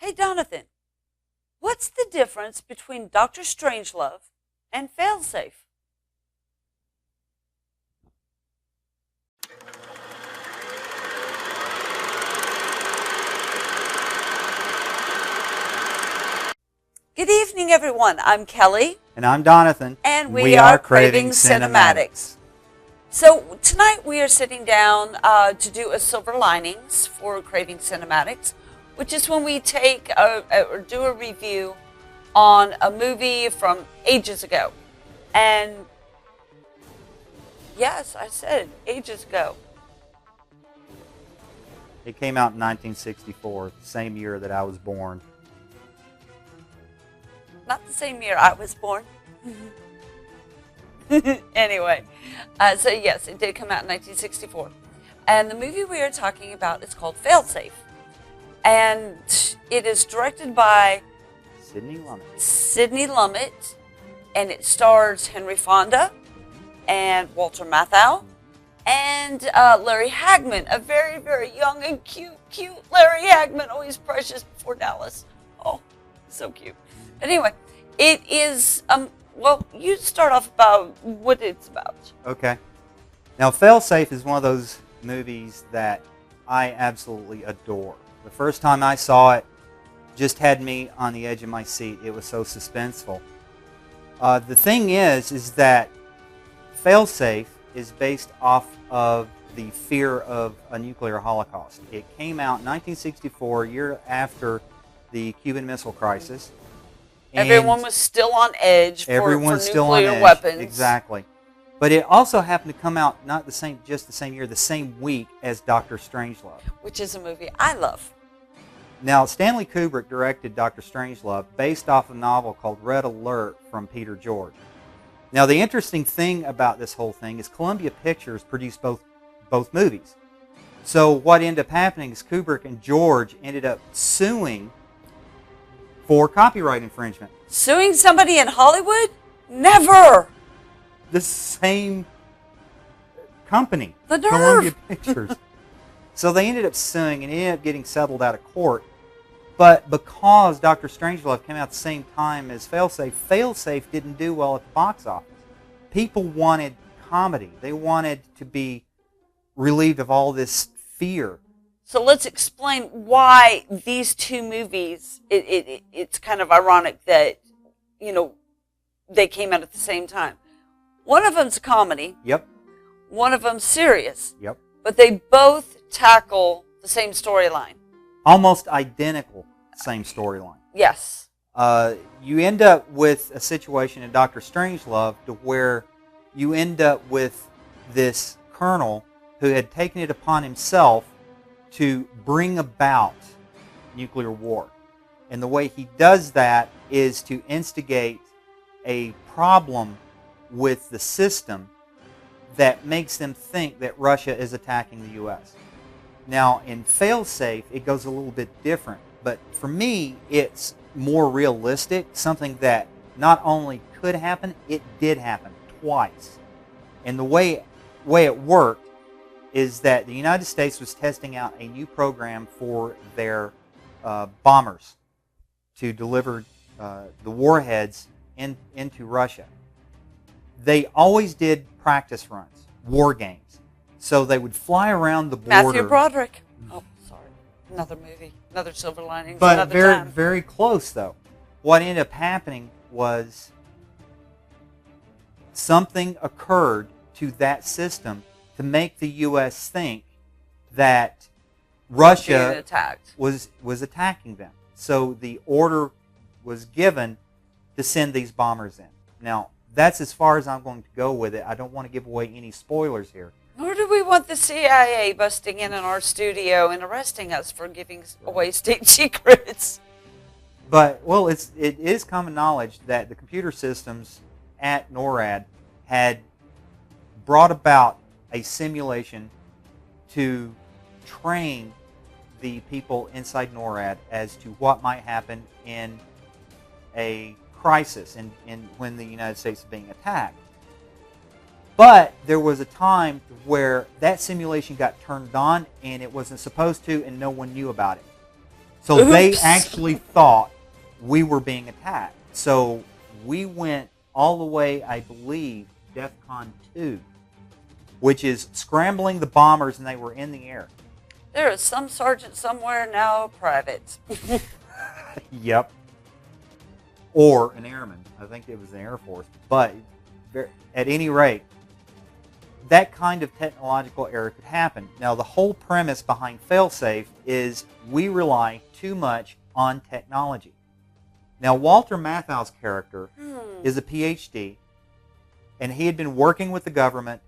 Hey, Jonathan, what's the difference between Dr. Strangelove and Failsafe? Good evening, everyone. I'm Kelly. And I'm Jonathan. And we are Craving Cinematics. So tonight we are sitting down to do a Silver Linings for Craving Cinematics, which is when we take or do a review on a movie from ages ago. And yes, I said ages ago. It came out in 1964, the same year that I was born. Not the same year I was born. Anyway, so yes, it did come out in 1964. And the movie we are talking about is called Failsafe. And it is directed by Sidney Lumet. And it stars Henry Fonda and Walter Matthau and Larry Hagman, a very, very young and cute Larry Hagman. Oh, he's precious before Dallas. Oh, so cute. But anyway, it is, well, you start off about what it's about. Okay. Now, Failsafe is one of those movies that I absolutely adore. The first time I saw it, just had me on the edge of my seat. It was so suspenseful. The thing is that Failsafe is based off of the fear of a nuclear holocaust. It came out in 1964, a year after the Cuban Missile Crisis. Everyone was still on edge for nuclear weapons. Exactly. But it also happened to come out not just the same year, the same week as Dr. Strangelove. Which is a movie I love. Now, Stanley Kubrick directed Dr. Strangelove based off a novel called Red Alert from Peter George. Now, the interesting thing about this whole thing is Columbia Pictures produced both movies. So what ended up happening is Kubrick and George ended up suing for copyright infringement. Suing somebody in Hollywood? Never! The same company, the nerve. Columbia Pictures. So they ended up suing and ended up getting settled out of court. But because Dr. Strangelove came out at the same time as Failsafe didn't do well at the box office. People wanted comedy. They wanted to be relieved of all this fear. So let's explain why these two movies, it's kind of ironic that, they came out at the same time. One of them's a comedy. Yep. One of them's serious. Yep. But they both tackle the same storyline. Almost identical, same storyline. Yes. You end up with a situation in Dr. Strangelove to where you end up with this colonel who had taken it upon himself to bring about nuclear war. And the way he does that is to instigate a problem with the system that makes them think that Russia is attacking the U.S. Now, in Failsafe, it goes a little bit different. But for me, it's more realistic, something that not only could happen, it did happen twice. And the way it worked is that the United States was testing out a new program for their bombers to deliver the warheads into Russia. They always did practice runs, war games. So they would fly around the border. Matthew Broderick. Oh, sorry. Another movie. Another Silver Linings. But another very, time. very close, though. What ended up happening was something occurred to that system to make the U.S. think that Russia was attacking them. So the order was given to send these bombers in. Now, that's as far as I'm going to go with it. I don't want to give away any spoilers here. Nor do we want the CIA busting in our studio and arresting us for giving away state secrets. But, well, it is common knowledge that the computer systems at NORAD had brought about a simulation to train the people inside NORAD as to what might happen in a crisis and when the United States is being attacked. But there was a time where that simulation got turned on and it wasn't supposed to and no one knew about it. So they actually thought we were being attacked. So we went all the way, I believe, DEFCON 2, which is scrambling the bombers, and they were in the air. There is some sergeant somewhere now a private. Yep. Or an airman. I think it was the Air Force. But at any rate, that kind of technological error could happen. Now, the whole premise behind failsafe is we rely too much on technology. Now, Walter Matthau's character is a PhD, and he had been working with the government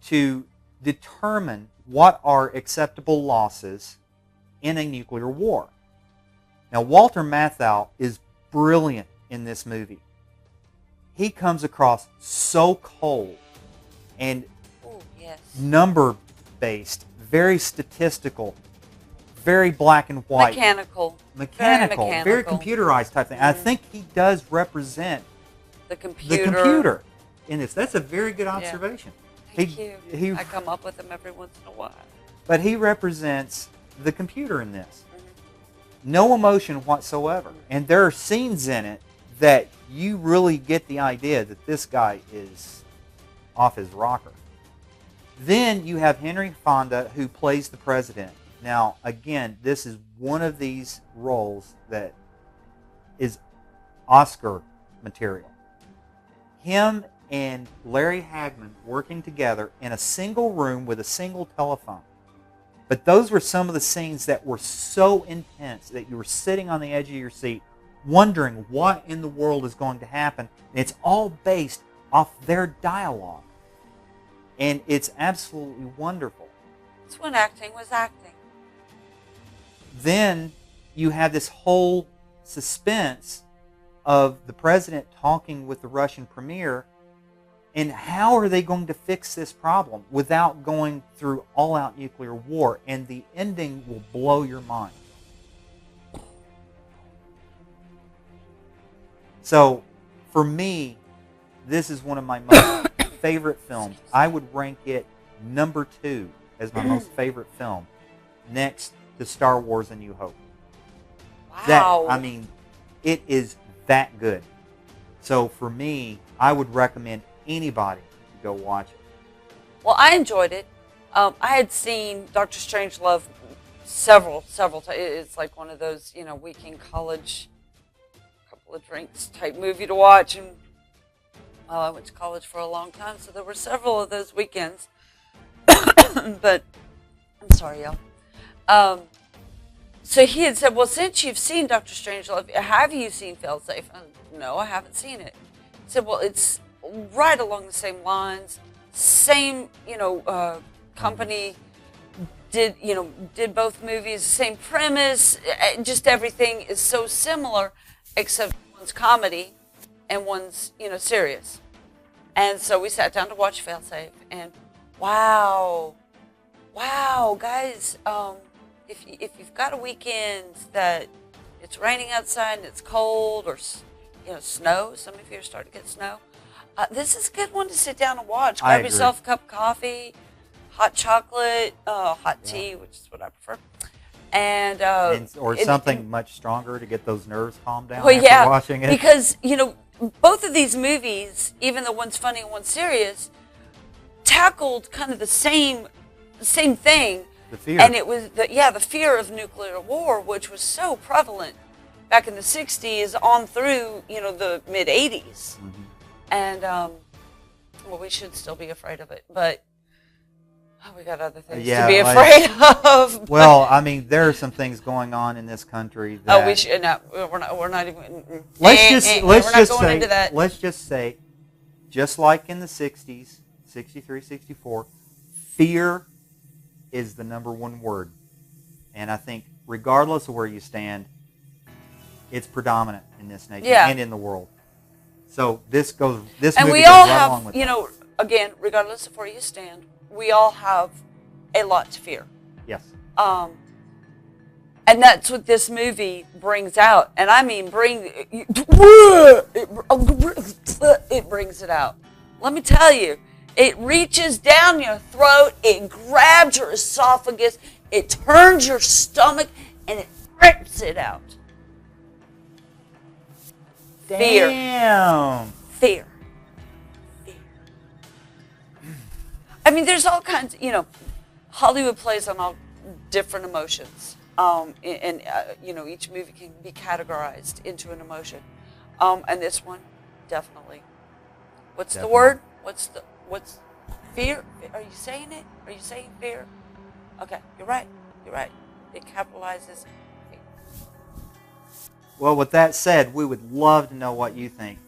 to determine what are acceptable losses in a nuclear war. Now, Walter Matthau is brilliant in this movie. He comes across so cold and number-based, very statistical, very black and white. Mechanical. Very computerized type thing. I think he does represent the computer in this. That's a very good observation. Thank you. I come up with them every once in a while. But he represents the computer in this. No emotion whatsoever. And there are scenes in it that you really get the idea that this guy is off his rocker. Then you have Henry Fonda, who plays the president. Now, again, this is one of these roles that is Oscar material. Him and Larry Hagman working together in a single room with a single telephone. But those were some of the scenes that were so intense that you were sitting on the edge of your seat wondering what in the world is going to happen. And it's all based off their dialogue. And it's absolutely wonderful. It's when acting was acting. Then you have this whole suspense of the president talking with the Russian premier, and how are they going to fix this problem without going through all-out nuclear war? And the ending will blow your mind. So, for me, this is one of my most favorite films. I would rank it number 2 as my most favorite film, next to Star Wars: A New Hope. Wow. It is that good. So for me, I would recommend anybody to go watch it. Well, I enjoyed it. I had seen Dr. Strangelove several times. It's like one of those, weekend college, couple of drinks type movie to watch. And I went to college for a long time, so there were several of those weekends. But I'm sorry, y'all. So he had said, well, since you've seen Dr. Strangelove, have you seen Failsafe? No, I haven't seen it. He said, well, it's right along the same lines. Same, company did both movies, same premise. Just everything is so similar, except one's comedy and one's, serious. And so we sat down to watch Failsafe, and wow, guys, if you've got a weekend that it's raining outside and it's cold, or snow, some of you are starting to get snow, this is a good one to sit down and watch. Grab yourself a cup of coffee, hot chocolate, hot tea, which is what I prefer, and something much stronger to get those nerves calmed down after watching it. Because both of these movies, even though one's funny and one's serious, tackled kind of the same thing. The fear. And it was the fear of nuclear war, which was so prevalent back in the 60s on through, the mid 80s. Mm-hmm. And, we should still be afraid of it, but we got other things to be afraid of. Well, there are some things going on in this country that... we should, no, we're not even... Let's just say, just like in the 60s, 63, 64, fear is the number one word. And I think regardless of where you stand, it's predominant in this nation and in the world. So this movie goes right along with that. Again, regardless of where you stand, we all have a lot to fear. Yes. And that's what this movie brings out. And I mean, it brings it out. Let me tell you, it reaches down your throat, it grabs your esophagus, it turns your stomach, and it rips it out. Fear. Damn. Fear. Fear. I mean, there's all kinds, Hollywood plays on all different emotions. Each movie can be categorized into an emotion. And this one, definitely. What's the word? What's fear? Are you saying it? Are you saying fear? Okay, you're right. You're right. It capitalizes fear. Well, with that said, we would love to know what you think.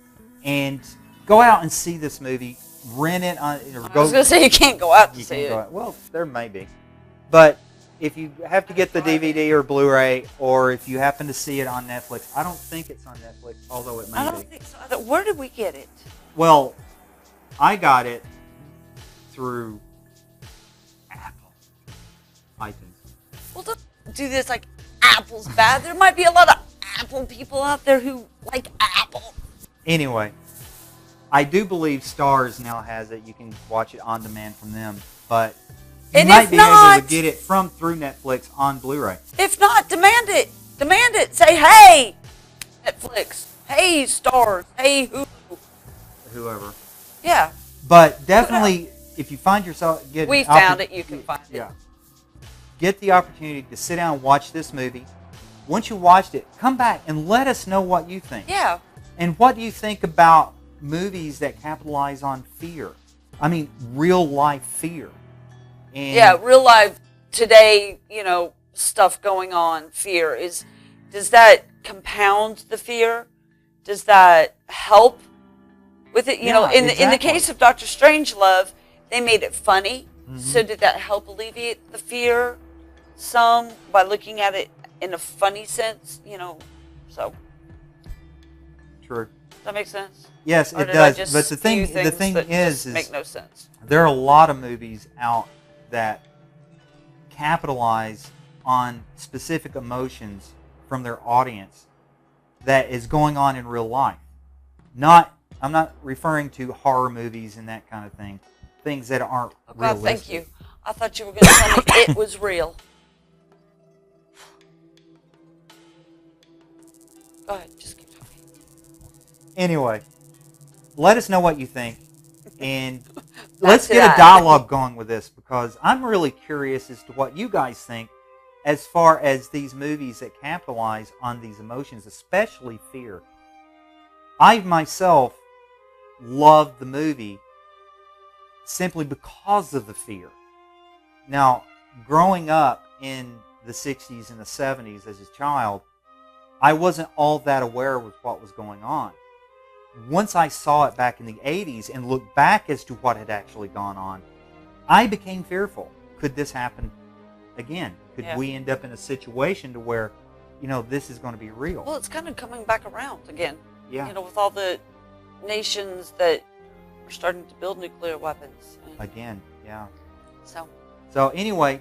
And go out and see this movie. Rent it on. I was going to say you can't go out to see it. Well, there may be. But if you have to get the DVD or Blu-ray, or if you happen to see it on Netflix, I don't think it's on Netflix, although it may be. I don't think so. Where did we get it? Well, I got it through Apple, iTunes. Well, don't do this like Apple's bad. There might be a lot of Apple people out there who like Apple. Anyway, I do believe Starz now has it. You can watch it on demand from them, but you might be able to get it through Netflix on Blu-ray. If not, demand it. Demand it. Say, hey, Netflix. Hey, Starz. Hey, whoever. Yeah. But definitely, if you find yourself getting... We found it. You can find it. Yeah. Get the opportunity to sit down and watch this movie. Once you watched it, come back and let us know what you think. Yeah. And what do you think about movies that capitalize on fear? I mean, real life fear. And yeah, real life today, stuff going on, fear does that compound the fear? Does that help with it? In the case of Dr. Strangelove, they made it funny. Mm-hmm. So did that help alleviate the fear some by looking at it in a funny sense, so. True. Does that make sense? Yes, it does. But the thing is make no sense. There are a lot of movies out that capitalize on specific emotions from their audience that is going on in real life. I'm not referring to horror movies and that kind of thing. Things that aren't realistic. Thank you. I thought you were going to tell me it was real. Go ahead, just keep talking. Anyway, let us know what you think, and let's get a dialogue going with this, because I'm really curious as to what you guys think as far as these movies that capitalize on these emotions, especially fear. I myself loved the movie simply because of the fear. Now, growing up in the 60s and the 70s as a child, I wasn't all that aware with what was going on. Once I saw it back in the 80s and looked back as to what had actually gone on, I became fearful. Could this happen again? Could we end up in a situation to where, this is going to be real? Well, it's kind of coming back around again. Yeah. With all the nations that are starting to build nuclear weapons. Again, yeah. So anyway,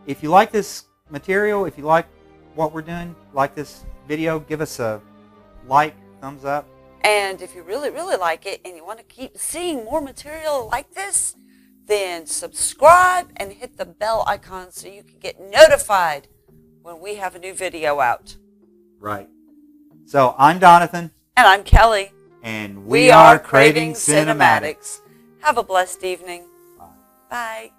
if you like this material, if you like what we're doing, like this video, give us a like, thumbs up. And if you really, really like it and you want to keep seeing more material like this, then subscribe and hit the bell icon so you can get notified when we have a new video out. Right. So I'm Donathan. And I'm Kelly. And we are Craving Cinematics. Have a blessed evening. Bye. Bye.